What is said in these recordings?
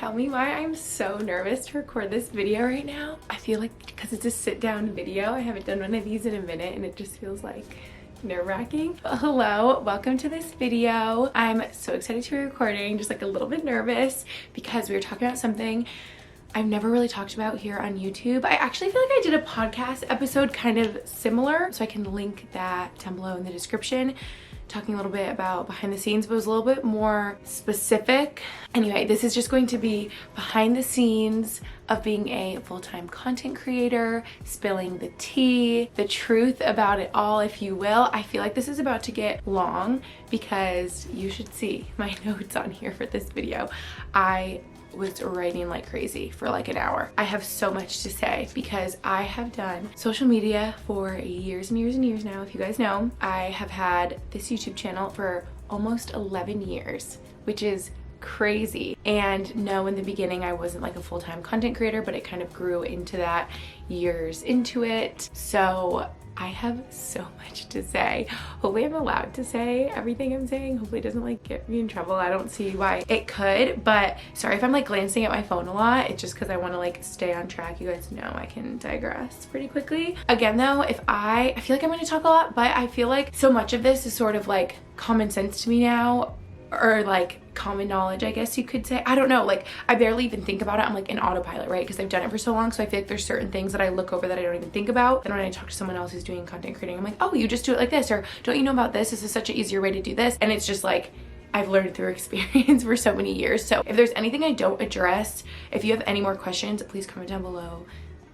tell me why I'm so nervous to record this video right now? I feel like because it's a sit down video. I haven't done one of these in a minute and it just feels like nerve-wracking. Hello, welcome to this video. I'm so excited to be recording, just like a little bit nervous because we were talking about something I've never really talked about here on YouTube. I actually feel like I did a podcast episode kind of similar, so I can link that down below in the description, talking a little bit about behind the scenes, but it was a little bit more specific. Anyway, this is just going to be behind the scenes of being a full-time content creator, spilling the tea, the truth about it all, if you will. I feel like this is about to get long because you should see my notes on here for this video. I was writing like crazy for like an hour. I have so much to say because I have done social media for years and years and years now. If you guys know, I have had this YouTube channel for almost 11 years, which is crazy. And no, in the beginning I wasn't like a full-time content creator, but it kind of grew into that years into it. So I have so much to say. Hopefully I'm allowed to say everything I'm saying. Hopefully it doesn't like get me in trouble. I don't see why it could, but sorry if I'm like glancing at my phone a lot. It's just because I want to like stay on track. You guys know I can digress pretty quickly. Again though, if I feel like I'm going to talk a lot, but I feel like so much of this is sort of like common sense to me now, or like common knowledge, I guess you could say. I don't know, like I barely even think about it. I'm like in autopilot, right? Because I've done it for so long. So I feel like there's certain things that I look over that I don't even think about. And when I talk to someone else who's doing content creating, I'm like, oh, you just do it like this, or don't you know about this? This is such an easier way to do this. And it's just like I've learned through experience for so many years. So if there's anything I don't address, if you have any more questions, please comment down below.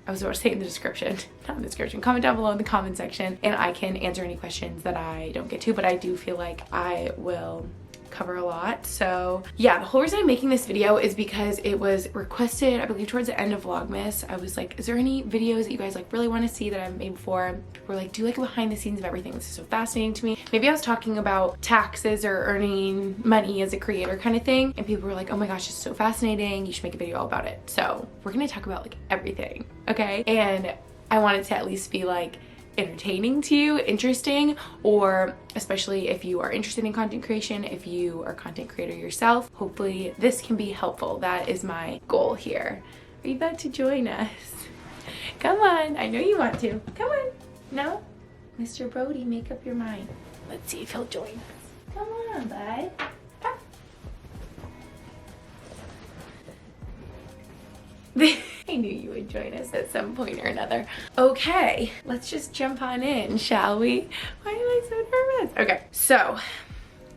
I was about to say in the description, not in the description, comment down below in the comment section and I can answer any questions that I don't get to, but I do feel like I will cover a lot. So yeah, the whole reason I'm making this video is because it was requested, I believe towards the end of Vlogmas. I was like, is there any videos that you guys like really want to see that I've made before? People were like, do like behind the scenes of everything. This is so fascinating to me. Maybe I was talking about taxes or earning money as a creator kind of thing, and people were like, oh my gosh, it's so fascinating, you should make a video all about it. So we're gonna talk about like everything, okay? And I want it to at least be like entertaining to you, interesting, or especially if you are interested in content creation, if you are a content creator yourself, hopefully this can be helpful. That is my goal here. Are you about to join us? Come on, I know you want to. Come on. No? Mr. Brody, make up your mind. Let's see if he'll join us. Come on, bud. I knew you would join us at some point or another. Okay, let's just jump on in, shall we? Why am I so nervous? Okay, so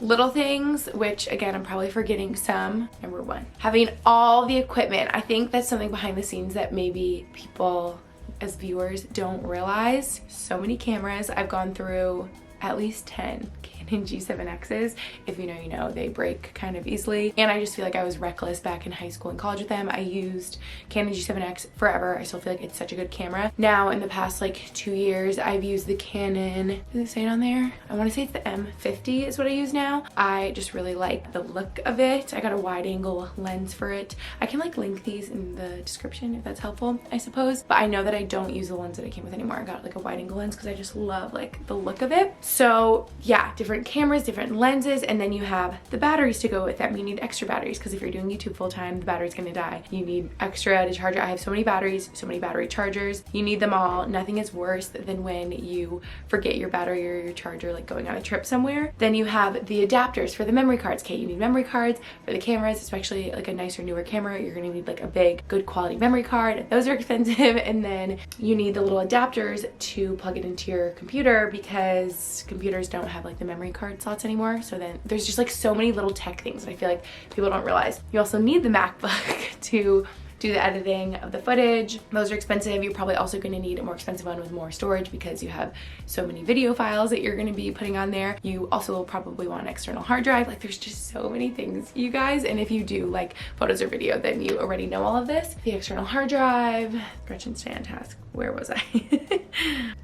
little things, which again, I'm probably forgetting some. Number one, having all the equipment. I think that's something behind the scenes that maybe people as viewers don't realize. So many cameras. I've gone through at least 10 Canon G7Xs. If you know, you know, they break kind of easily. And I just feel like I was reckless back in high school and college with them. I used Canon G7X forever. I still feel like it's such a good camera. Now in the past like 2 years, I've used the Canon, does it say it on there? I wanna say it's the M50 is what I use now. I just really like the look of it. I got a wide angle lens for it. I can like link these in the description if that's helpful, I suppose. But I know that I don't use the lens that I came with anymore. I got like a wide angle lens because I just love like the look of it. So yeah, different cameras, different lenses, and then you have the batteries to go with them. You need extra batteries because if you're doing YouTube full time, the battery's gonna die. You need extra to charge it. I have so many batteries, so many battery chargers. You need them all. Nothing is worse than when you forget your battery or your charger, like going on a trip somewhere. Then you have the adapters for the memory cards. Okay, you need memory cards for the cameras, especially like a nicer, newer camera. You're gonna need like a big, good quality memory card. Those are expensive. And then you need the little adapters to plug it into your computer because computers don't have like the memory card slots anymore. So then there's just like so many little tech things that I feel like people don't realize. You also need the MacBook to do the editing of the footage. Those are expensive. You're probably also going to need a more expensive one with more storage because you have so many video files that you're going to be putting on there. You also will probably want an external hard drive. Like there's just so many things, you guys. And if you do like photos or video, then you already know all of this. The external hard drive, Gretchen stand task. Where was I?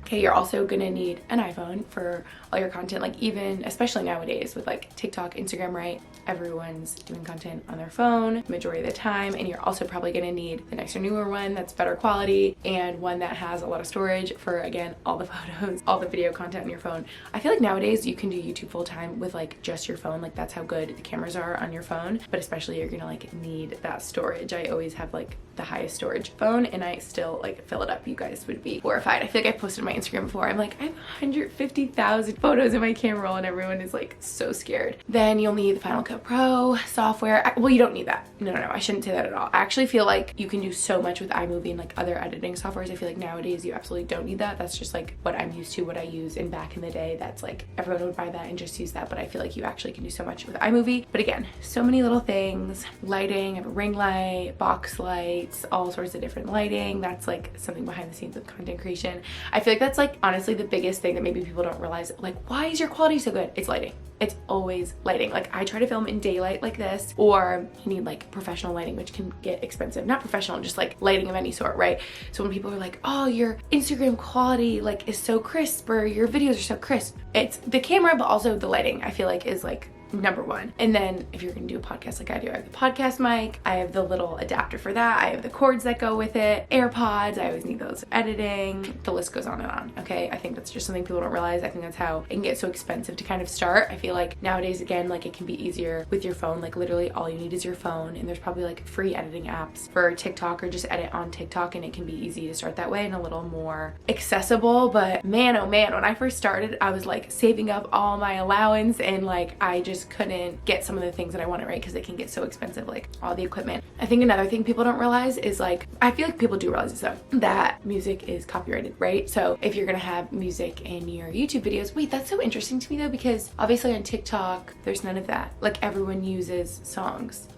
Okay, you're also gonna need an iPhone for all your content, like even, especially nowadays with like TikTok, Instagram, right? Everyone's doing content on their phone majority of the time. And you're also probably gonna gonna need the next or newer one that's better quality and one that has a lot of storage for, again, all the photos, all the video content on your phone. I feel like nowadays you can do YouTube full time with like just your phone. Like that's how good the cameras are on your phone, but especially you're gonna like need that storage. I always have like the highest storage phone and I still like fill it up. You guys would be horrified. I feel like I posted on my Instagram before. I'm like, I have 150,000 photos in my camera roll and everyone is like so scared. Then you'll need the Final Cut Pro software. Well, you don't need that. No, I shouldn't say that at all. I actually feel like you can do so much with iMovie and like other editing softwares. I feel like nowadays you absolutely don't need that. That's just like what I'm used to, what I use. And back in the day, that's like everyone would buy that and just use that. But I feel like you actually can do so much with iMovie. But again, so many little things. Lighting, I have a ring light, box lights, all sorts of different lighting. That's like something behind the scenes of content creation. I feel like that's like honestly the biggest thing that maybe people don't realize. Like, why is your quality so good? It's lighting. It's always lighting. Like I try to film in daylight like this, or you need like professional lighting, which can get expensive. Not professional, just like lighting of any sort, right? So when people are like, oh, your Instagram quality like is so crisp, or your videos are so crisp, it's the camera, but also the lighting I feel like is like number one. And then if you're gonna do a podcast like I do, I have the podcast mic, I have the little adapter for that, I have the cords that go with it, AirPods, I always need those for editing, the list goes on and on. Okay, I think that's just something people don't realize. I think that's how it can get so expensive to kind of start. I feel like nowadays, again, like it can be easier with your phone. Like literally all you need is your phone, and there's probably like free editing apps for TikTok, or just edit on TikTok, and it can be easy to start that way and a little more accessible. But man, oh man, when I first started, I was like saving up all my allowance, and like I just couldn't get some of the things that I wanted, right? Because they can get so expensive, like all the equipment. I think another thing people don't realize is like, I feel like people do realize this though, that music is copyrighted, right? So if you're gonna have music in your YouTube videos, wait, that's so interesting to me though, because obviously on TikTok, there's none of that. Like everyone uses songs.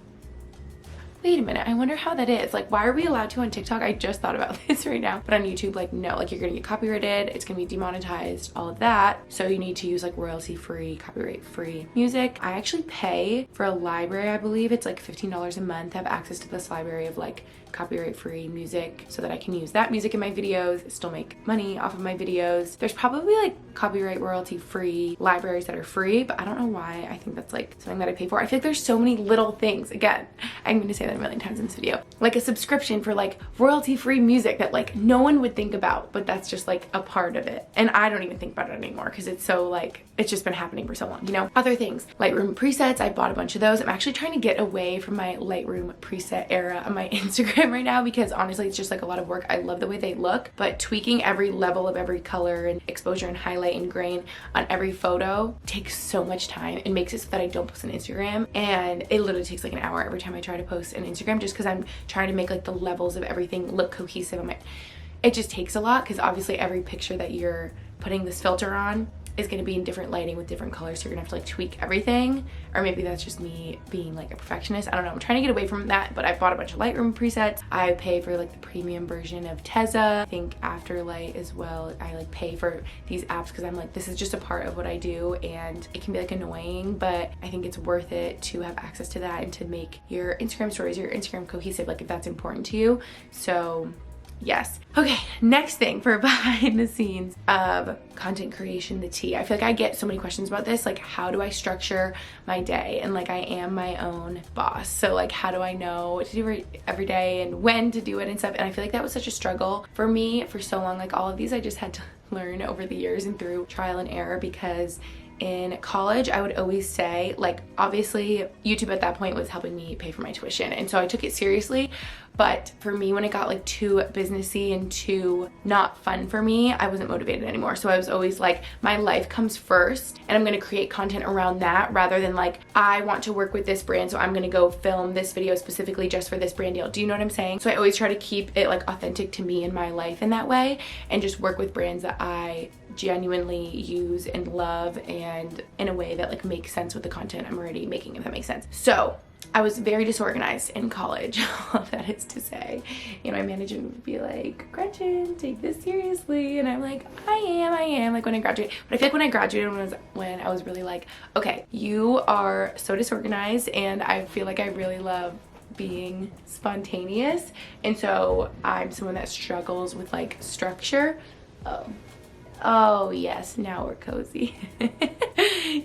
Wait a minute, I wonder how that is. Like, why are we allowed to on TikTok? I just thought about this right now. But on YouTube, like, no, like you're gonna get copyrighted, it's gonna be demonetized, all of that. So you need to use like royalty-free, copyright-free music. I actually pay for a library, I believe it's like $15 a month, have access to this library of like copyright-free music so that I can use that music in my videos, still make money off of my videos. There's probably like copyright royalty-free libraries that are free, but I don't know why. I think that's like something that I pay for. I feel like there's so many little things. Again, I'm gonna say that a million times in this video. Like a subscription for like royalty-free music that like no one would think about, but that's just like a part of it. And I don't even think about it anymore because it's so like, it's just been happening for so long, you know? Other things, Lightroom presets, I bought a bunch of those. I'm actually trying to get away from my Lightroom preset era on my Instagram right now because honestly it's just like a lot of work. I love the way they look, but tweaking every level of every color and exposure and highlight and grain on every photo takes so much time and makes it so that I don't post on Instagram, and it literally takes like an hour every time I try to post on Instagram just because I'm trying to make like the levels of everything look cohesive. It just takes a lot because obviously every picture that you're putting this filter on is going to be in different lighting with different colors, so you're gonna have to like tweak everything. Or maybe that's just me being like a perfectionist, I don't know. I'm trying to get away from that, but I bought a bunch of Lightroom presets. I pay for like the premium version of Tezza, I think Afterlight as well. I like pay for these apps because I'm like, this is just a part of what I do, and it can be like annoying, but I think it's worth it to have access to that and to make your Instagram stories, your Instagram cohesive, like if that's important to you. So yes. Okay, next thing for behind the scenes of content creation, the tea. I feel like I get so many questions about this, like how do I structure my day? And like I am my own boss, so like how do I know what to do every day and when to do it and stuff? And I feel like that was such a struggle for me for so long. Like all of these I just had to learn over the years and through trial and error, because in college I would always say, like obviously YouTube at that point was helping me pay for my tuition, and so I took it seriously. But for me, when it got like too businessy and too not fun for me, I wasn't motivated anymore. So I was always like, my life comes first and I'm gonna create content around that, rather than like, I want to work with this brand, so I'm gonna go film this video specifically just for this brand deal. Do you know what I'm saying? So I always try to keep it like authentic to me and my life in that way, and just work with brands that I genuinely use and love, and in a way that like makes sense with the content I'm already making, if that makes sense. So I was very disorganized in college, all that is to say. You know, my manager would be like, Gretchen, take this seriously. And I'm like, I am, like when I graduated. But I feel like when I graduated, when I was really like, okay, you are so disorganized, and I feel like I really love being spontaneous. And so I'm someone that struggles with like structure. Oh, Oh yes, now we're cozy.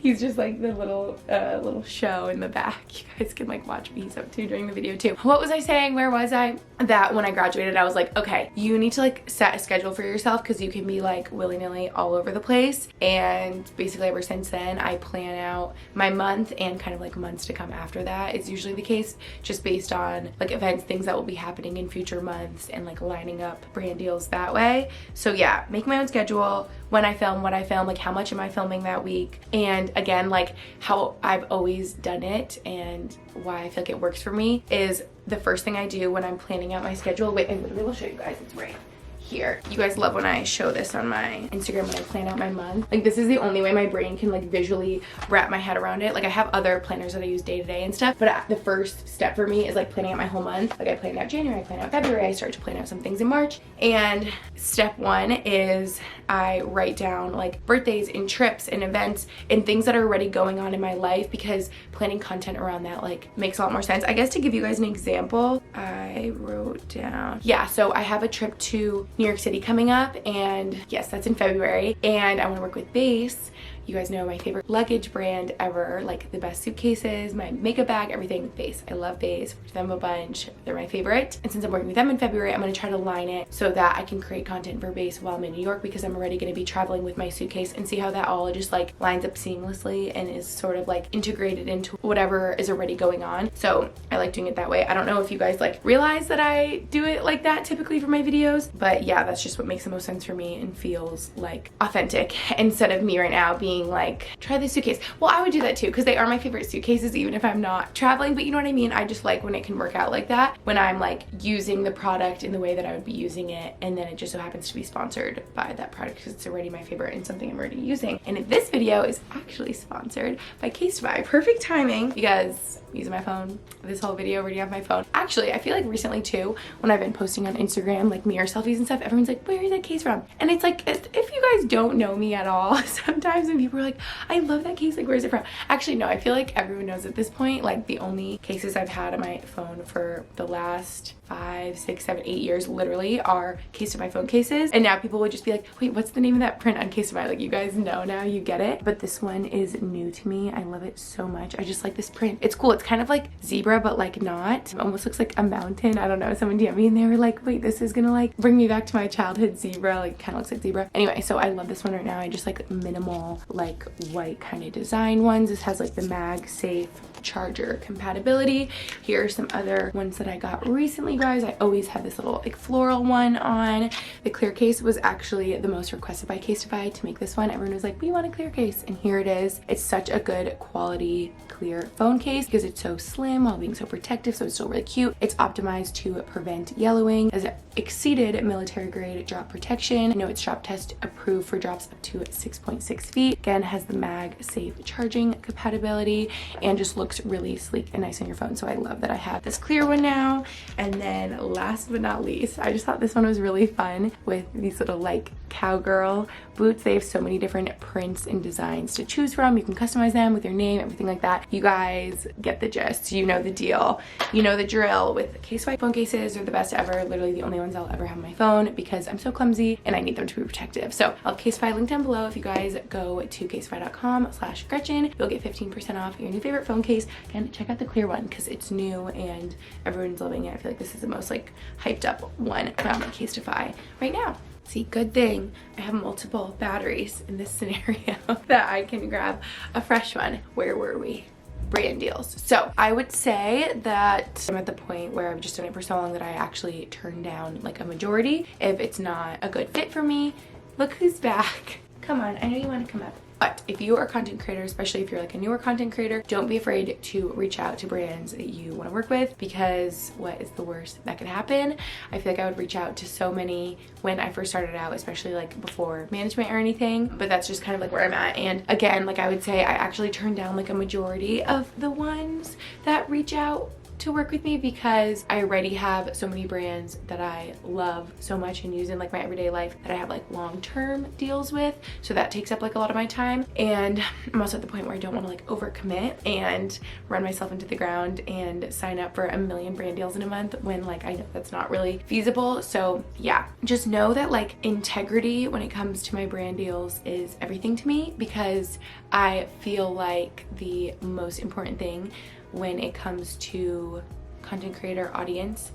He's just like the little show in the back. You guys can like watch what he's up to during the video too. What was I saying? Where was I? That when I graduated, I was like, okay, you need to like set a schedule for yourself because you can be like willy-nilly all over the place. And basically ever since then, I plan out my month and kind of like months to come after that. It's usually the case just based on like events, things that will be happening in future months and like lining up brand deals that way. So yeah, make my own schedule, when I film, what I film, like how much am I filming that week, and again, like how I've always done it and why I feel like it works for me is the first thing I do when I'm planning out my schedule. Wait, I will show you guys, it's right here. You guys love when I show this on my Instagram when I plan out my month. Like this is the only way my brain can like visually wrap my head around it. Like I have other planners that I use day to day and stuff, but the first step for me is like planning out my whole month. Like I plan out January, I plan out February, I start to plan out some things in March. And step one is I write down like birthdays and trips and events and things that are already going on in my life, because planning content around that like makes a lot more sense. I guess to give you guys an example, I wrote down, yeah, so I have a trip to New York City coming up, and yes, that's in February, and I want to work with Base. You guys know my favorite luggage brand ever, like the best suitcases, my makeup bag, everything with Base. I love Base, worked with them a bunch, they're my favorite. And since I'm working with them in February, I'm gonna try to line it so that I can create content for Base while I'm in New York, because I'm already gonna be traveling with my suitcase, and see how that all just like lines up seamlessly and is sort of like integrated into whatever is already going on. So I like doing it that way. I don't know if you guys like realize that I do it like that typically for my videos, but yeah, that's just what makes the most sense for me and feels like authentic, instead of me right now being like, try this suitcase. Well, I would do that too, because they are my favorite suitcases even if I'm not traveling, but you know what I mean? I just like when it can work out like that, when I'm like using the product in the way that I would be using it, and then it just so happens to be sponsored by that product because it's already my favorite and something I'm already using. And this video is actually sponsored by Casetify. Perfect timing, because I'm using my phone this whole video already on my phone. Actually, I feel like recently too, when I've been posting on Instagram like mirror selfies and stuff, everyone's like, where is that case from? And it's like, if you guys don't know me at all, sometimes when people are like, I love that case, like where's it from? Actually no, I feel like everyone knows at this point. Like the only cases I've had on my phone for the last 5, 6, 7, 8 years literally are Casetify phone cases. And now people would just be like, wait, what's the name of that print on Casetify? Like you guys know now, you get it. But this one is new to me. I love it so much. I just like this print. It's cool. It's kind of like zebra, but like not. It almost looks like a mountain. I don't know. Someone DM'd me and they were like, wait, this is gonna like bring me back to my childhood zebra. Like kind of looks like zebra. Anyway, so I love this one right now. I just like minimal like white kind of design ones. This has like the MagSafe charger compatibility. Here are some other ones that I got recently, guys. I always have this little like floral one on. The clear case was actually the most requested by Casetify to make this one. Everyone was like, we want a clear case, and here it is. It's such a good quality clear phone case because it's so slim while being so protective, so it's still really cute. It's optimized to prevent yellowing, as it exceeded military grade drop protection. I know it's drop test approved for drops up to 6.6 feet. Again, has the MagSafe charging compatibility and just looks really sleek and nice on your phone. So I love that I have this clear one now. And then last but not least, I just thought this one was really fun with these little like cowgirl boots. They have so many different prints and designs to choose from. You can customize them with your name, everything like that. You guys get the gist. You know the deal. You know the drill with Casetify phone cases. They're the best ever. Literally the only ones I'll ever have on my phone because I'm so clumsy and I need them to be protective. So I'll have Casetify linked down below. If you guys go to casetify.com/Gretchen, you'll get 15% off your new favorite phone case. Again, check out the clear one because it's new and everyone's loving it. I feel like this is the most like hyped up one from Casetify right now. See, good thing I have multiple batteries in this scenario that I can grab a fresh one. Where were we? Brand deals. So I would say that I'm at the point where I've just done it for so long that I actually turn down like a majority if it's not a good fit for me. Look who's back. Come on, I know you want to come up. But if you are a content creator, especially if you're like a newer content creator, don't be afraid to reach out to brands that you want to work with, because what is the worst that could happen? I feel like I would reach out to so many when I first started out, especially like before management or anything, but that's just kind of like where I'm at. And again, like I would say I actually turn down like a majority of the ones that reach out to work with me because I already have so many brands that I love so much and use in like my everyday life that I have like long-term deals with. So that takes up like a lot of my time. And I'm also at the point where I don't want to like overcommit and run myself into the ground and sign up for a million brand deals in a month when like I know that's not really feasible. So yeah, just know that like integrity when it comes to my brand deals is everything to me, because I feel like the most important thing when it comes to content creator audience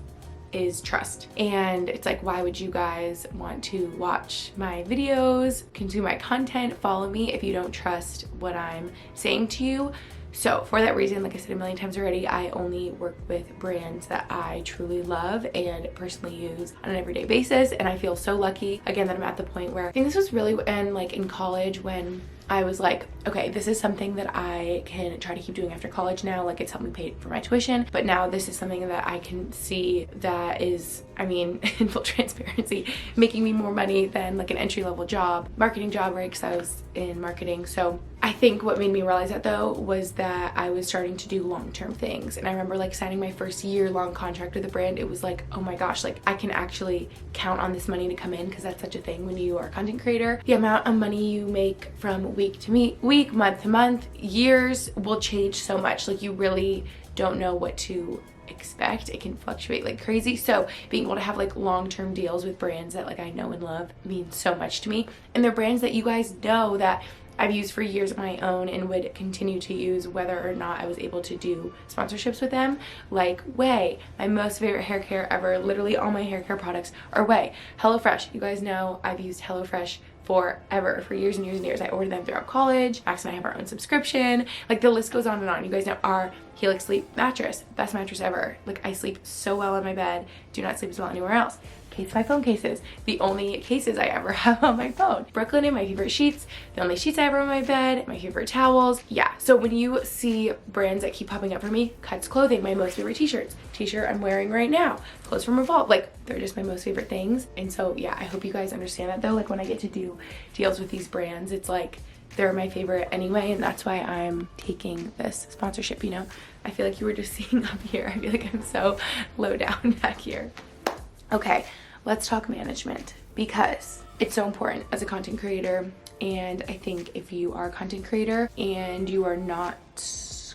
is trust. And it's like, why would you guys want to watch my videos, consume my content, follow me if you don't trust what I'm saying to you? So for that reason, like I said a million times already, I only work with brands that I truly love and personally use on an everyday basis. And I feel so lucky, again, that I'm at the point where I think this was really in college when I was like, okay, this is something that I can try to keep doing after college now. Like, it's helped me pay for my tuition, but now this is something that I can see that is, I mean, in full transparency, making me more money than like an entry-level job, marketing job, right? Because I was in marketing. So I think what made me realize that though was that I was starting to do long-term things. And I remember like signing my first year-long contract with a brand. It was like, oh my gosh, like I can actually count on this money to come in, because that's such a thing when you are a content creator. The amount of money you make from week to week, month to month, years will change so much. Like, you really don't know what to expect. It can fluctuate like crazy. So being able to have like long-term deals with brands that like I know and love means so much to me. And they're brands that you guys know that I've used for years of my own and would continue to use whether or not I was able to do sponsorships with them. Like Way, my most favorite hair care ever. Literally all my hair care products are Way. HelloFresh, you guys know I've used HelloFresh forever, for years and years and years. I ordered them throughout college. Max and I have our own subscription. Like, the list goes on and on. You guys know our Helix Sleep mattress, best mattress ever. Like, I sleep so well on my bed. Do not sleep as well anywhere else. Case my phone cases, the only cases I ever have on my phone. Brooklinen, my favorite sheets, the only sheets I ever on my bed, my favorite towels. Yeah, so when you see brands that keep popping up for me, Cuts Clothing, my most favorite t-shirts, t-shirt I'm wearing right now, clothes from Revolve, like they're just my most favorite things. And so yeah, I hope you guys understand that though. Like, when I get to do deals with these brands, it's like they're my favorite anyway, and that's why I'm taking this sponsorship, you know. I feel like you were just seeing up here. I feel like I'm so low down back here. Okay, let's talk management, because it's so important as a content creator. And I think if you are a content creator and you are not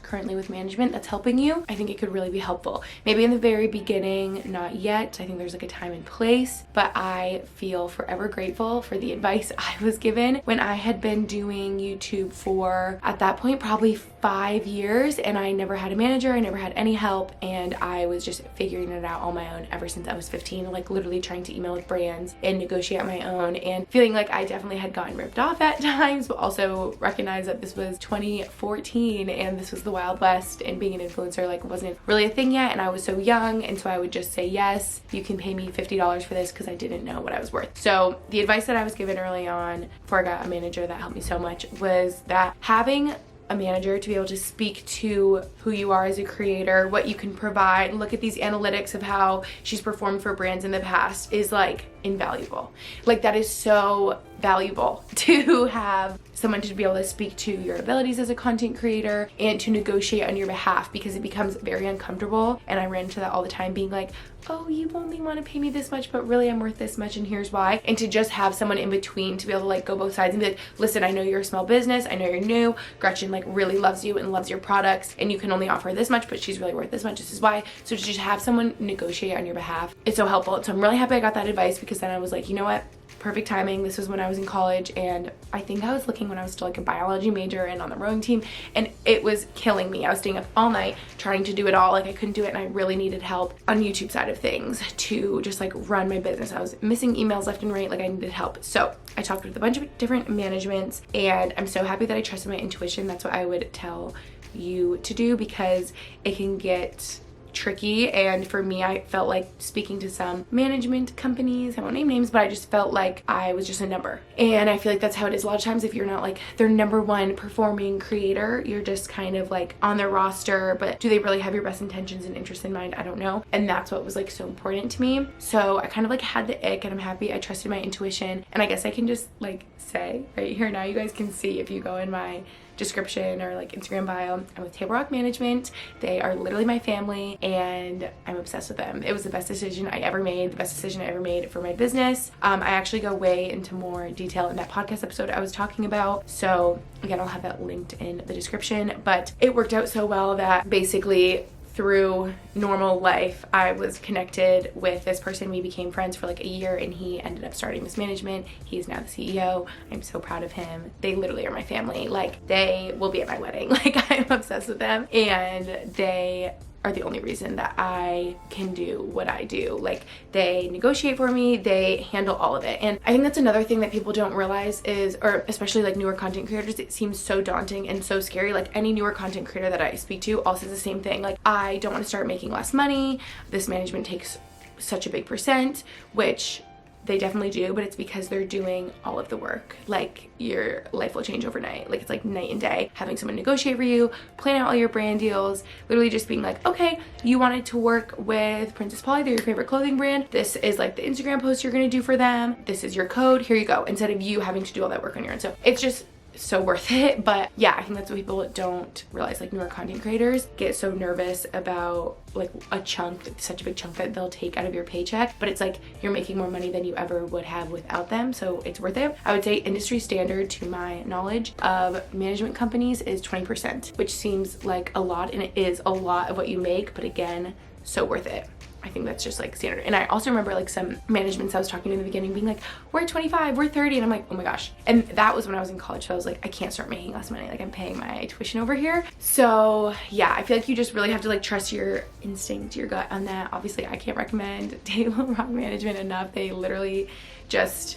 currently with management that's helping you, I think it could really be helpful. Maybe in the very beginning, not yet. I think there's like a time and place, but I feel forever grateful for the advice I was given when I had been doing YouTube for, at that point, probably 5 years, and I never had a manager, I never had any help, and I was just figuring it out on my own ever since I was 15, like literally trying to email with brands and negotiate on my own, and feeling like I definitely had gotten ripped off at times, but also recognize that this was 2014 and this was the Wild West, and being an influencer like wasn't really a thing yet, and I was so young, and so I would just say, yes, you can pay me $50 for this, because I didn't know what I was worth. So the advice that I was given early on before I got a manager that helped me so much was that having a manager to be able to speak to who you are as a creator, what you can provide, look at these analytics of how she's performed for brands in the past is like invaluable. Like, that is so valuable to have someone to be able to speak to your abilities as a content creator and to negotiate on your behalf, because it becomes very uncomfortable. And I ran into that all the time, being like, oh, you only want to pay me this much, but really I'm worth this much, and here's why. And to just have someone in between to be able to like go both sides and be like, listen, I know you're a small business, I know you're new, Gretchen like really loves you and loves your products, and you can only offer this much, but she's really worth this much, this is why. So to just have someone negotiate on your behalf, it's so helpful. So I'm really happy I got that advice, because then I was like, you know what, perfect timing. This was when I was in college, and I think I was looking when I was still like a biology major and on the rowing team, and it was killing me. I was staying up all night trying to do it all. Like, I couldn't do it, and I really needed help on YouTube side of things to just like run my business. I was missing emails left and right. Like, I needed help. So I talked with a bunch of different managements, and I'm so happy that I trusted my intuition. That's what I would tell you to do, because it can get tricky. And for me, I felt like speaking to some management companies, I won't name names, but I just felt like I was just a number. And I feel like that's how it is a lot of times. If you're not like their number one performing creator, you're just kind of like on their roster, but do they really have your best intentions and interests in mind? I don't know. And that's what was like so important to me. So I kind of like had the ick, and I'm happy I trusted my intuition. And I guess I can just like say right here now, you guys can see if you go in my description or like Instagram bio. I'm with Table Rock Management. They are literally my family and I'm obsessed with them. It was the best decision I ever made, the best decision I ever made for my business. I actually go way into more detail in that podcast episode I was talking about. So again, I'll have that linked in the description, but it worked out so well that basically through normal life, I was connected with this person. We became friends for like a year and he ended up starting this management. He's now the CEO. I'm so proud of him. They literally are my family. Like, they will be at my wedding. Like, I'm obsessed with them and they are the only reason that I can do what I do. Like, they negotiate for me, they handle all of it. And I think that's another thing that people don't realize is, or especially like newer content creators, it seems so daunting and so scary. Like, any newer content creator that I speak to all says the same thing. Like, I don't want to start making less money. This management takes such a big percent, which they definitely do, but it's because they're doing all of the work. Like, your life will change overnight. Like, it's like night and day. Having someone negotiate for you, plan out all your brand deals, literally just being like, okay, you wanted to work with Princess Polly, they're your favorite clothing brand. This is like the Instagram post you're gonna do for them. This is your code, here you go. Instead of you having to do all that work on your own. So it's just so worth it. But yeah, I think that's what people don't realize. Like, newer content creators get so nervous about like a chunk, such a big chunk that they'll take out of your paycheck, but it's like you're making more money than you ever would have without them, so it's worth it. I would say industry standard, to my knowledge, of management companies is 20%, which seems like a lot, and it is a lot of what you make, but again, so worth it. I think that's just like standard. And I also remember like some managements I was talking to in the beginning being like, we're 25, we're 30. And I'm like, oh my gosh. And that was when I was in college. So I was like, I can't start making less money. Like, I'm paying my tuition over here. So yeah, I feel like you just really have to like trust your instinct, your gut on that. Obviously, I can't recommend Table Rock Management enough. They literally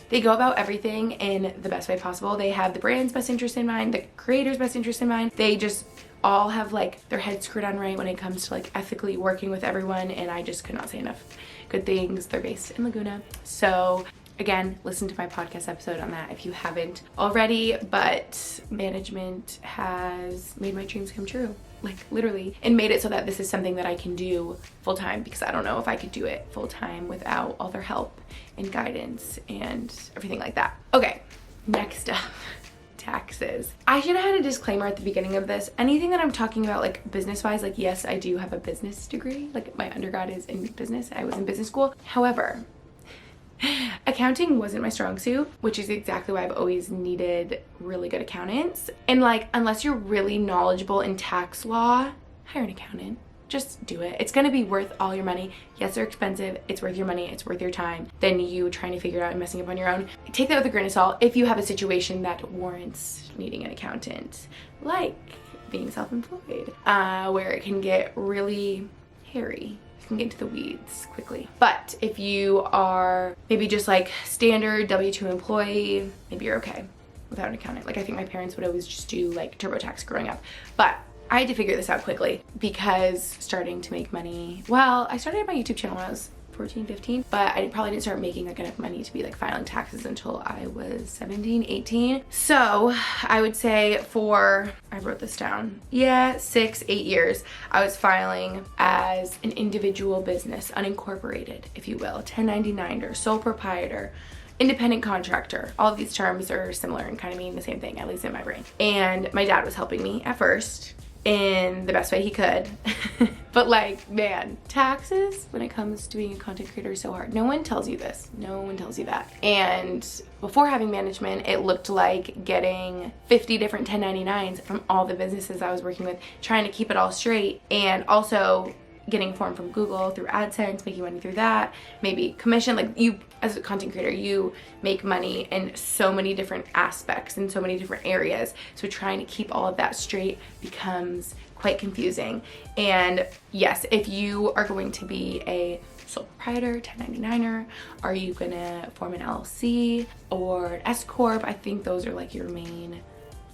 they go about everything in the best way possible. They have the brand's best interest in mind, the creator's best interest in mind. They just all have like their heads screwed on right when it comes to like ethically working with everyone, and I just could not say enough good things. They're based in Laguna. So again, listen to my podcast episode on that if you haven't already. But management has made my dreams come true, like literally, and made it so that this is something that I can do full time, because I don't know if I could do it full time without all their help and guidance and everything like that. Okay, next up, taxes. I should have had a disclaimer at the beginning of this. Anything that I'm talking about like business wise, like yes, I do have a business degree. Like, my undergrad is in business. I was in business school. However, accounting wasn't my strong suit, which is exactly why I've always needed really good accountants. And like, unless you're really knowledgeable in tax law, hire an accountant. Just do it. It's gonna be worth all your money. Yes, they're expensive. It's worth your money. It's worth your time than you trying to figure it out and messing up on your own. Take that with a grain of salt if you have a situation that warrants needing an accountant, like being self-employed, where it can get really hairy. You can get into the weeds quickly. But if you are maybe just like standard W-2 employee, maybe you're okay without an accountant. Like, I think my parents would always just do like TurboTax growing up. But I had to figure this out quickly, because starting to make money, well, I started my YouTube channel when I was 14, 15, but I probably didn't start making like enough money to be like filing taxes until I was 17, 18. So I would say I wrote this down, yeah, 6, 8 years, I was filing as an individual business, unincorporated, if you will, 1099er, sole proprietor, independent contractor. All of these terms are similar and kind of mean the same thing, at least in my brain. And my dad was helping me at first in the best way he could. But like, man, taxes when it comes to being a content creator is so hard. No one tells you this. No one tells you that. And before having management, it looked like getting 50 different 1099s from all the businesses I was working with, trying to keep it all straight, and also getting a form from Google through AdSense, making money through that, maybe commission. Like, you as a content creator, you make money in so many different aspects, in so many different areas. So trying to keep all of that straight becomes quite confusing. And yes, if you are going to be a sole proprietor, 1099er, are you gonna form an LLC or an S Corp? I think those are like your main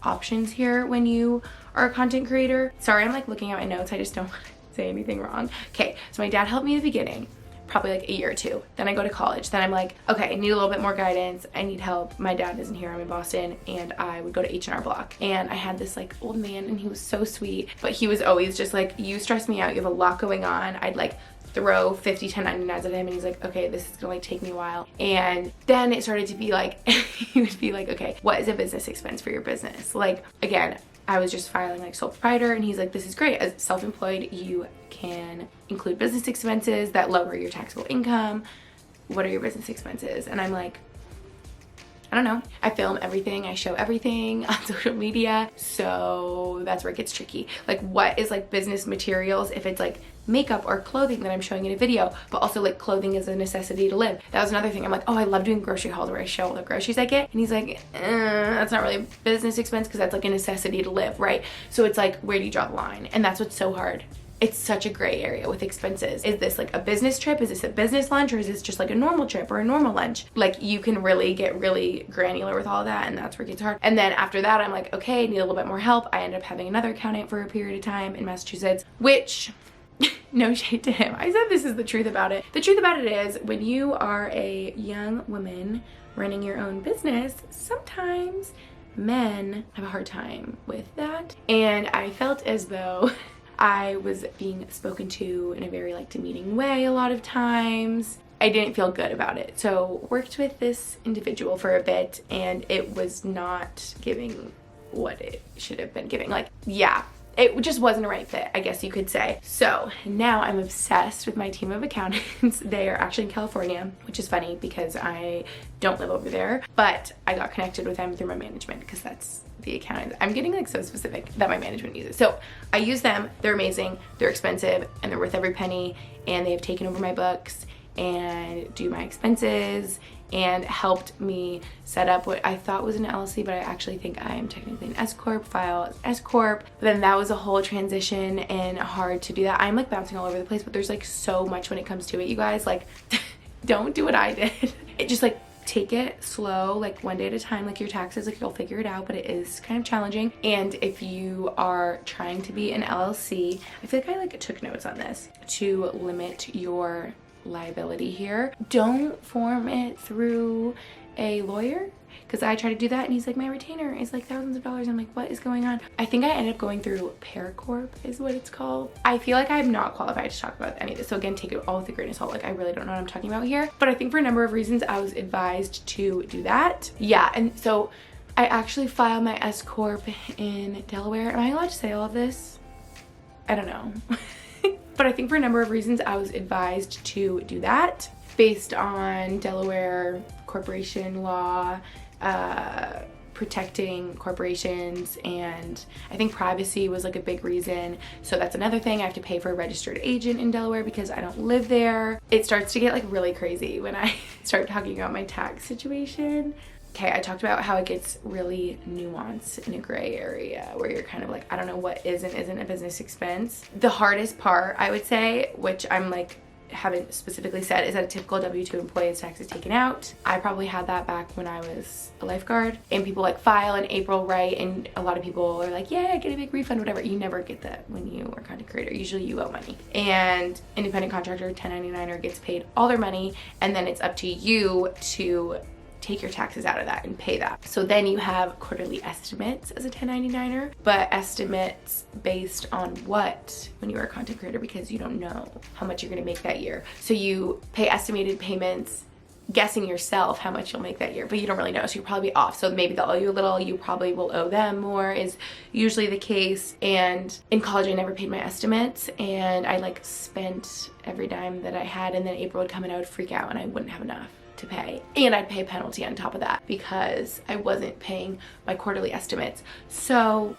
options here when you are a content creator. Sorry, I'm like looking at my notes. I just don't say anything wrong. Okay, so my dad helped me in the beginning, probably like a year or two. Then I go to college. Then I'm like, okay, I need a little bit more guidance. I need help. My dad isn't here. I'm in Boston. And I would go to H&R Block. And I had this like old man, and he was so sweet, but he was always just like, you stress me out. You have a lot going on. I'd like throw 50 1099s at him, and he's like, okay, this is gonna like take me a while. And then it started to be like, he would be like, okay, what is a business expense for your business? Like, again, I was just filing like sole proprietor, and he's like, this is great. As self-employed, you can include business expenses that lower your taxable income. What are your business expenses? And I'm like, I don't know. I film everything, I show everything on social media, so that's where it gets tricky. Like, what is like business materials if it's like makeup or clothing that I'm showing in a video, but also like clothing is a necessity to live. That was another thing. I'm like, oh, I love doing grocery hauls where I show all the groceries I get. And he's like, that's not really a business expense because that's like a necessity to live, right? So it's like, where do you draw the line? And that's what's so hard. It's such a gray area with expenses. Is this like a business trip? Is this a business lunch? Or is this just like a normal trip or a normal lunch? Like, you can really get really granular with all of that, and that's where it gets hard. And then after that, I'm like, okay, need a little bit more help. I ended up having another accountant for a period of time in Massachusetts, which no shade to him. I said this is the truth about it. The truth about it is, when you are a young woman running your own business, sometimes men have a hard time with that. And I felt as though I was being spoken to in a very like demeaning way a lot of times. I didn't feel good about it. So worked with this individual for a bit, and it was not giving what it should have been giving. Like, yeah, it just wasn't a right fit, I guess you could say. So now I'm obsessed with my team of accountants. They are actually in California, which is funny because I don't live over there, but I got connected with them through my management because that's the accountants. I'm getting like so specific that my management uses. So I use them. They're amazing. They're expensive and they're worth every penny, and they've taken over my books and do my expenses and helped me set up what I thought was an LLC, but I actually think I am technically an S Corp, file as S Corp. But then that was a whole transition and hard to do that. I'm like bouncing all over the place, but there's like so much when it comes to it, you guys. Like, don't do what I did. It just like, take it slow, like one day at a time. Like, your taxes, like, you'll figure it out, but it is kind of challenging. And if you are trying to be an LLC, I feel like I like took notes on this to limit your liability here. Don't form it through a lawyer, because I tried to do that and he's like, my retainer is like thousands of dollars. I'm like, what is going on? I think I ended up going through Paracorp is what it's called. I feel like I'm not qualified to talk about any of this, so again, take it all with a grain of salt. Like, I really don't know what I'm talking about here, but I think for a number of reasons I was advised to do that. Yeah, and so I actually filed my S Corp in Delaware. Am I allowed to say all of this? I don't know. But I think for a number of reasons I was advised to do that based on Delaware corporation law, protecting corporations, and I think privacy was like a big reason. So that's another thing. I have to pay for a registered agent in Delaware because I don't live there. It starts to get like really crazy when I start talking about my tax situation. Okay, I talked about how it gets really nuanced in a gray area where you're kind of like, I don't know what is and isn't a business expense. The hardest part, I would say, which I'm like, haven't specifically said, is that a typical W-2 employee's tax is taken out. I probably had that back when I was a lifeguard, and people like file in April, right? And a lot of people are like, yeah, get a big refund, whatever. You never get that when you are a content creator. Usually you owe money. And independent contractor, 1099er gets paid all their money, and then it's up to you to take your taxes out of that and pay that. So then you have quarterly estimates as a 1099er, but estimates based on what when you are a content creator, because you don't know how much you're gonna make that year. So you pay estimated payments, guessing yourself how much you'll make that year, but you don't really know, so you'll probably be off. So maybe they'll owe you a little, you probably will owe them more, is usually the case. And in college I never paid my estimates, and I like spent every dime that I had, and then April would come and I would freak out and I wouldn't have enough to pay, and I'd pay a penalty on top of that because I wasn't paying my quarterly estimates. So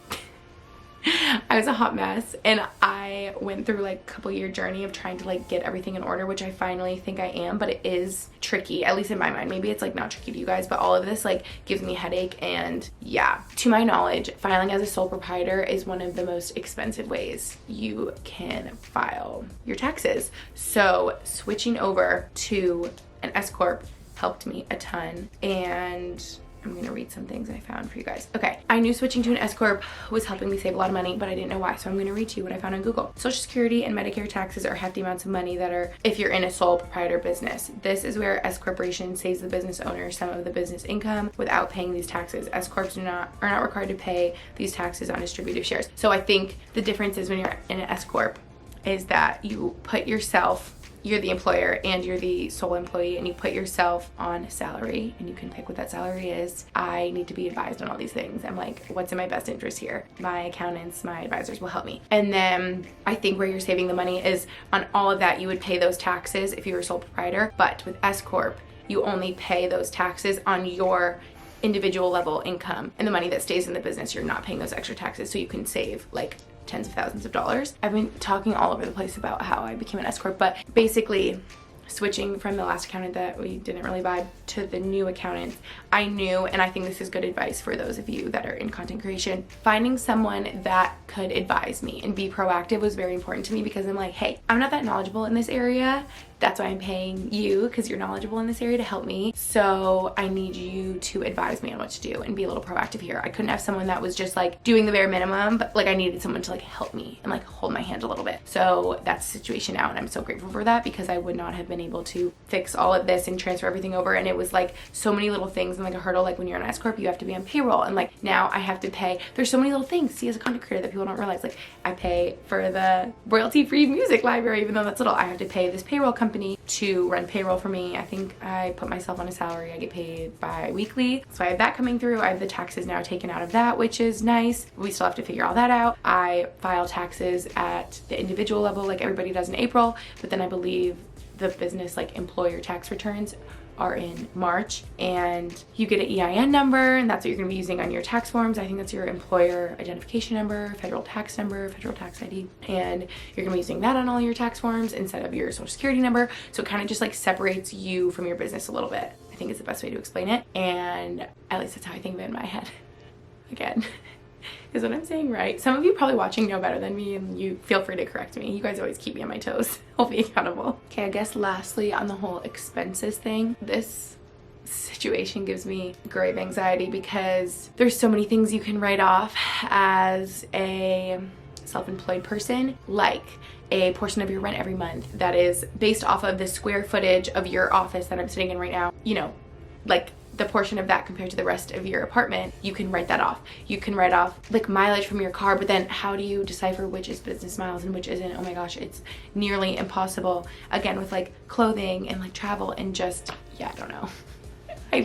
I was a hot mess, and I went through like a couple year journey of trying to like get everything in order, which I finally think I am, but it is tricky, at least in my mind. Maybe it's like not tricky to you guys, but all of this like gives me a headache. And yeah, to my knowledge, filing as a sole proprietor is one of the most expensive ways you can file your taxes. So switching over to an S Corp helped me a ton, and I'm gonna read some things I found for you guys. Okay, I knew switching to an S Corp was helping me save a lot of money, but I didn't know why, so I'm gonna read to you what I found on Google. Social Security and Medicare taxes are hefty amounts of money that are if you're in a sole proprietor business. This is where S Corporation saves the business owner some of the business income without paying these taxes. S Corps are not required to pay these taxes on distributive shares. So I think the difference is when you're in an S Corp is that you put yourself, you're the employer and you're the sole employee and you put yourself on salary and you can pick what that salary is, I need to be advised on all these things. I'm like, what's in my best interest here? My accountants, my advisors will help me. And then I think where you're saving the money is on all of that. You would pay those taxes if you were sole proprietor, but with S Corp, you only pay those taxes on your individual level income, and the money that stays in the business, you're not paying those extra taxes, so you can save like tens of thousands of dollars. I've been talking all over the place about how I became an S Corp, but basically switching from the last accountant that we didn't really vibe to the new accountant, I knew, and I think this is good advice for those of you that are in content creation, finding someone that could advise me and be proactive was very important to me, because I'm like, hey, I'm not that knowledgeable in this area. That's why I'm paying you, because you're knowledgeable in this area, to help me. So I need you to advise me on what to do and be a little proactive here. I couldn't have someone that was just like doing the bare minimum, but like I needed someone to like help me and like hold my hand a little bit. So that's the situation now, and I'm so grateful for that, because I would not have been able to fix all of this and transfer everything over. And it was like so many little things and like a hurdle. Like when you're an S Corp, you have to be on payroll, and like now I have to pay. There's so many little things, see, as a content creator, that people don't realize. Like I pay for the royalty-free music library, even though that's little. I have to pay this payroll company to run payroll for me. I think I put myself on a salary. I get paid bi-weekly, so I have that coming through. I have the taxes now taken out of that, which is nice. We still have to figure all that out. I file taxes at the individual level like everybody does in April, but then I believe the business like employer tax returns are in March, and you get an EIN number, and that's what you're going to be using on your tax forms. I think that's your employer identification number, federal tax number, federal tax ID, and you're going to be using that on all your tax forms instead of your social security number. So it kind of just like separates you from your business a little bit. I think it's the best way to explain it, and at least that's how I think of it in my head. Again, is what I'm saying right? Some of you probably watching know better than me, and you feel free to correct me. You guys always keep me on my toes. Hold me accountable. Okay, I guess lastly on the whole expenses thing, this situation gives me grave anxiety because there's so many things you can write off as a self-employed person, like a portion of your rent every month that is based off of the square footage of your office that I'm sitting in right now. You know, like the portion of that compared to the rest of your apartment, you can write that off. You can write off like mileage from your car, but then how do you decipher which is business miles and which isn't? Oh my gosh, it's nearly impossible. Again, with like clothing and like travel and just, yeah, I don't know. I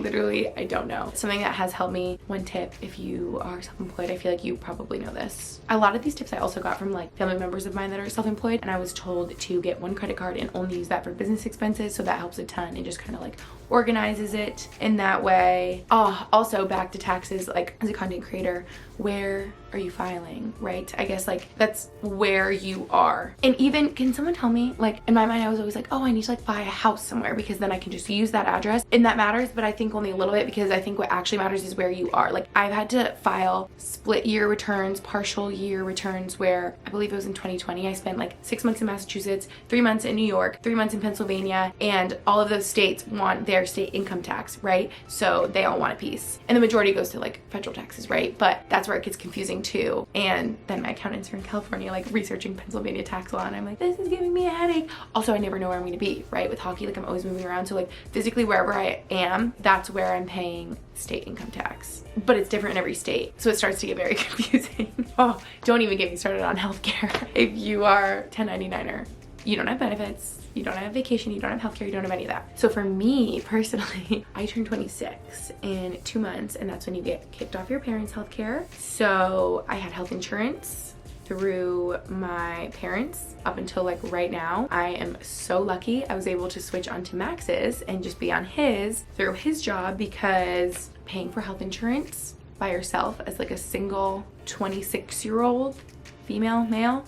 don't know. Something that has helped me, one tip, if you are self-employed, I feel like you probably know this. A lot of these tips I also got from like family members of mine that are self-employed, and I was told to get one credit card and only use that for business expenses, so that helps a ton and just kind of like organizes it in that way. Oh, also back to taxes, like as a content creator, where are you filing, right? I guess like that's where you are. And even, can someone tell me, like in my mind I was always like, oh, I need to like buy a house somewhere because then I can just use that address, and that matters, but I think only a little bit, because I think what actually matters is where you are. Like I've had to file split year returns, partial year returns, where I believe it was in 2020 I spent like 6 months in Massachusetts, 3 months in New York, 3 months in Pennsylvania, and all of those states want their state income tax, right? So they all want a piece, and the majority goes to like federal taxes, right? But that's where it gets confusing too. And then my accountants are in California like researching Pennsylvania tax law, and I'm like, this is giving me a headache. Also, I never know where I'm going to be, right? With hockey, like I'm always moving around, so like physically wherever I am, that's where I'm paying state income tax, but it's different in every state, so it starts to get very confusing. Oh, don't even get me started on healthcare. If you are 1099er, you don't have benefits, you don't have vacation, you don't have healthcare, you don't have any of that. So for me personally, I turned 26 in 2 months, and that's when you get kicked off your parents' healthcare. So I had health insurance through my parents up until like right now. I am so lucky I was able to switch onto Max's and just be on his through his job, because paying for health insurance by yourself as like a single 26-year-old female male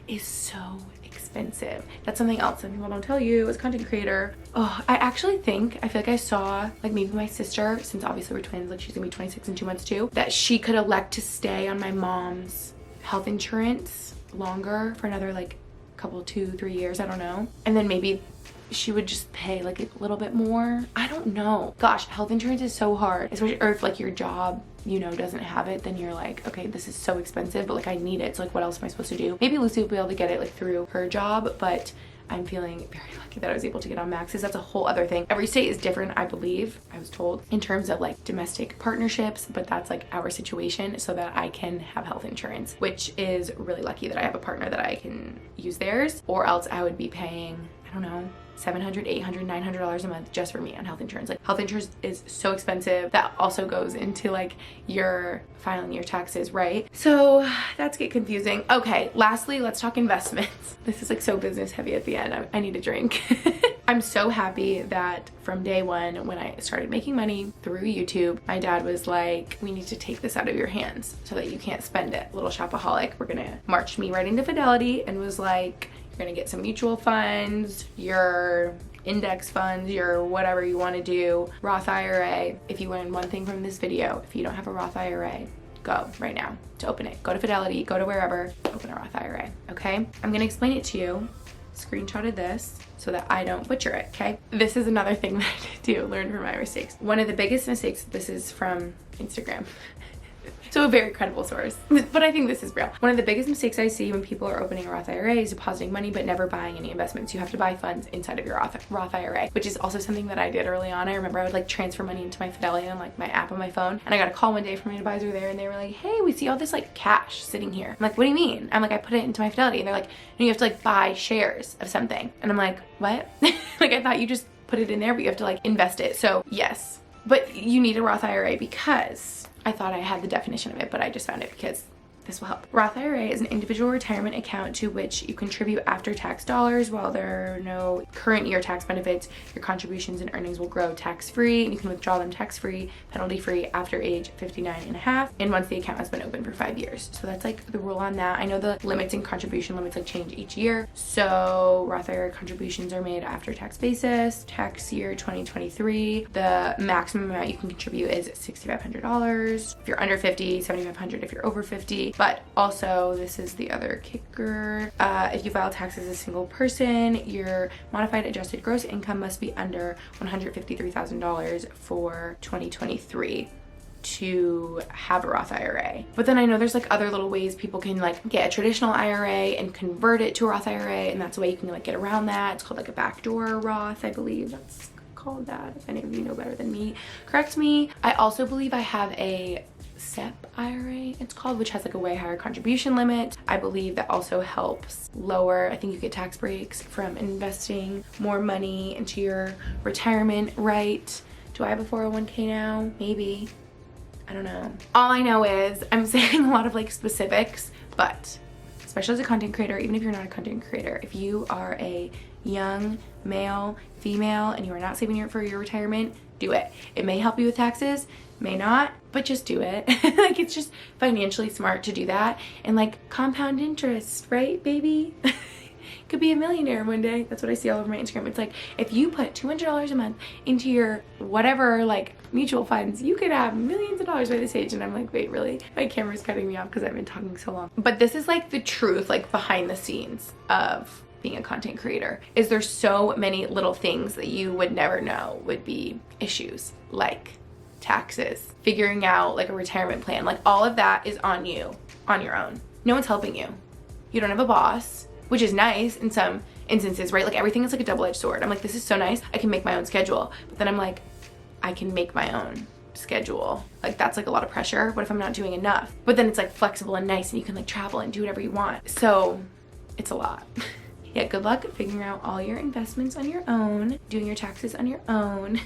is so expensive. That's something else that people don't tell you as a content creator. Oh, I actually think, I feel like I saw like maybe my sister, since obviously we're twins, like she's gonna be 26 in 2 months too, that she could elect to stay on my mom's health insurance longer for another like couple, 2-3 years, I don't know, and then maybe she would just pay like a little bit more. I don't know. Gosh, health insurance is so hard, especially, or if like your job, you know, doesn't have it, then you're like, okay, this is so expensive, but like I need it, so like what else am I supposed to do? Maybe Lucy will be able to get it like through her job, but I'm feeling very lucky that I was able to get on Max's. That's a whole other thing. Every state is different, I believe, I was told, in terms of like domestic partnerships, but that's like our situation, so that I can have health insurance, which is really lucky that I have a partner that I can use theirs, or else I would be paying, I I don't know, $700, $800, $900 a month just for me on health insurance. Like health insurance is so expensive. That also goes into like your filing your taxes, right? So that's get confusing. Okay, lastly, let's talk investments. This is like so business heavy at the end. I need a drink. I'm so happy that from day one, when I started making money through YouTube, my dad was like, we need to take this out of your hands so that you can't spend it. Little shopaholic. We're gonna march me right into Fidelity, and was like, you're gonna get some mutual funds, your index funds, your whatever you want to do, Roth IRA. If you learn one thing from this video, if you don't have a Roth IRA, go right now to open it. Go to Fidelity, go to wherever, open a Roth IRA, okay? I'm gonna explain it to you. Screenshotted this so that I don't butcher it, okay? This is another thing that I do, learn from my mistakes. One of the biggest mistakes, this is from Instagram. So a very credible source, but I think this is real. One of the biggest mistakes I see when people are opening a Roth IRA is depositing money but never buying any investments. You have to buy funds inside of your Roth IRA, which is also something that I did early on. I remember I would like transfer money into my Fidelity on like my app on my phone, and I got a call one day from my advisor there, and they were like, hey, we see all this like cash sitting here. I'm like, what do you mean? I'm like, I put it into my Fidelity, and they're like, you have to like buy shares of something. And I'm like, what? Like, I thought you just put it in there, but you have to like invest it. So yes, but you need a Roth IRA because I thought I had the definition of it, but I just found it because this will help. Roth IRA is an individual retirement account to which you contribute after-tax dollars. While there are no current year tax benefits, your contributions and earnings will grow tax-free, and you can withdraw them tax-free, penalty-free after age 59 and a half, and once the account has been open for 5 years. So that's like the rule on that. I know the limits and contribution limits like change each year. So Roth IRA contributions are made after tax basis. Tax year 2023, the maximum amount you can contribute is $6,500. If you're under 50, $7,500 if you're over 50. But also, this is the other kicker, if you file tax as a single person, your modified adjusted gross income must be under $153,000 for 2023 to have a Roth IRA. But then I know there's like other little ways people can like get a traditional IRA and convert it to a Roth IRA, and that's the way you can like get around that. It's called like a backdoor Roth, I believe that's called that. If any of you know better than me, correct me. I also believe I have a SEP IRA, it's called, which has like a way higher contribution limit. I believe that also helps lower, I think you get tax breaks from investing more money into your retirement, right? Do I have a 401k now? Maybe. I don't know. All I know is I'm saying a lot of like specifics, but especially as a content creator, even if you're not a content creator, if you are a young male, female, and you are not saving for your retirement, do it. It may help you with taxes, may not, but just do it. Like, it's just financially smart to do that. And like compound interest, right, baby? Could be a millionaire one day. That's what I see all over my Instagram. It's like, if you put $200 a month into your whatever like mutual funds, you could have millions of dollars by this age. And I'm like, wait, really? My camera's cutting me off because I've been talking so long. But this is like the truth, like behind the scenes of being a content creator, is there's so many little things that you would never know would be issues, like taxes, figuring out like a retirement plan. Like all of that is on you, on your own. No one's helping you. You don't have a boss, which is nice in some instances, right? Like everything is like a double-edged sword. I'm like, this is so nice. I can make my own schedule. But then I'm like, I can make my own schedule. Like that's like a lot of pressure. What if I'm not doing enough? But then it's like flexible and nice, and you can like travel and do whatever you want. So it's a lot. Yeah, good luck figuring out all your investments on your own, doing your taxes on your own. You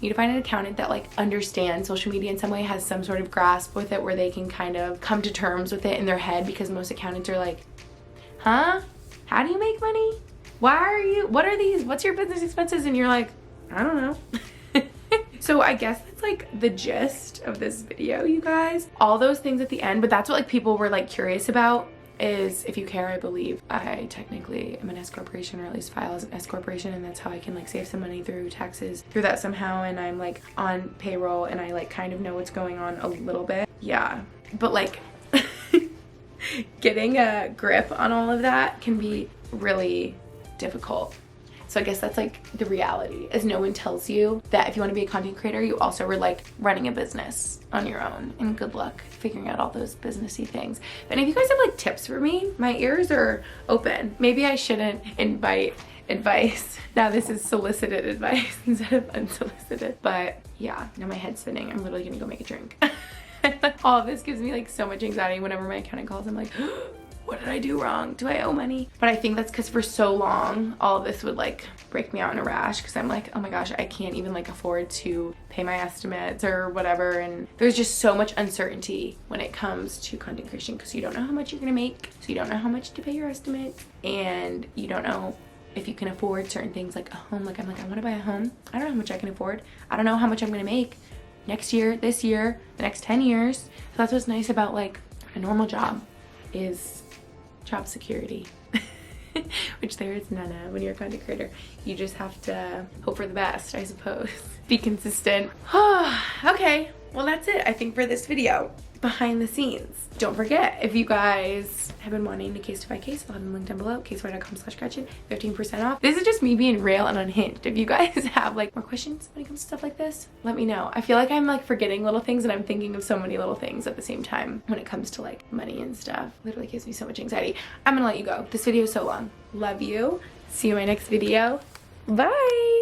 need to find an accountant that like understands social media in some way, has some sort of grasp with it where they can kind of come to terms with it in their head, because most accountants are like, huh? How do you make money? Why are you, what are these? What's your business expenses? And you're like, I don't know. So I guess that's like the gist of this video, you guys. All those things at the end, but that's what like people were like curious about. Is if you care, I believe I technically am an S corporation, or at least file as an S corporation, and that's how I can like save some money through taxes through that somehow, and I'm like on payroll and I like kind of know what's going on a little bit. Yeah, but like getting a grip on all of that can be really difficult. So I guess that's like the reality, is no one tells you that if you want to be a content creator, you also were like running a business on your own, and good luck figuring out all those businessy things. And if you guys have like tips for me, my ears are open. Maybe I shouldn't invite advice. Now this is solicited advice instead of unsolicited. But yeah, now my head's spinning. I'm literally gonna go make a drink. All of this gives me like so much anxiety whenever my accountant calls. I'm like, what did I do wrong? Do I owe money? But I think that's because for so long, all of this would like break me out in a rash because I'm like, oh my gosh, I can't even like afford to pay my estimates or whatever. And there's just so much uncertainty when it comes to content creation because you don't know how much you're gonna make. So you don't know how much to pay your estimates, and you don't know if you can afford certain things like a home. Like I'm like, I want to buy a home. I don't know how much I can afford. I don't know how much I'm gonna make next year, this year, the next 10 years. So that's what's nice about like a normal job is job security. Which there is none of when you're a content creator. You just have to hope for the best, I suppose. Be consistent. Okay, well that's it, I think, for this video. Behind the scenes. Don't forget, if you guys have been wanting the case to buy case, I'll have the link down below, casefire.com/Gretchen, 15% off. This is just me being real and unhinged. If you guys have like more questions when it comes to stuff like this, let me know. I feel like I'm like forgetting little things and I'm thinking of so many little things at the same time when it comes to like money and stuff. Literally gives me so much anxiety. I'm gonna let you go. This video is so long. Love you. See you in my next video. Bye.